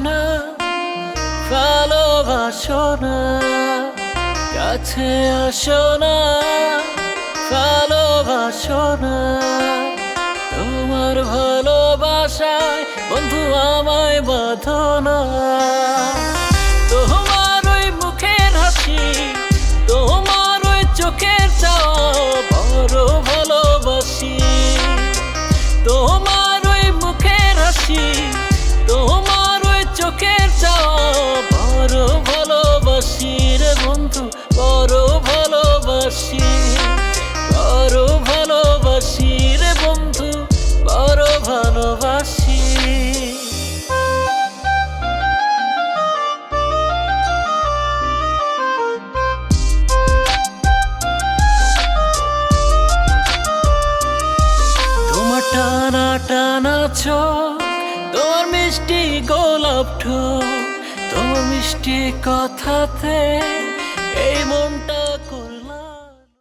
না, ভালোবাসো না, কাছে আসো না, ভালোবাসো না। তোমার ভালোবাসায় বন্ধু আমায় বাঁধো না। তোমার ওই মুখের হাসি, তোমার ওই চোখের চাওয়া বড় ভালোবাসি। তোমার ওই মুখের হাসি, তোমার ওই চোখের চাওয়া বড় ভালোবাসি রে বন্ধু, বড় ভালোবাসি, বড় ভালোবাসি রে বন্ধু, বড় ভালোবাসি। তোমার টানা টানা চোখ, তোমার মিষ্টি গোলাপ ঠোঁট, তোমার মিষ্টি কথাতে এই মনটা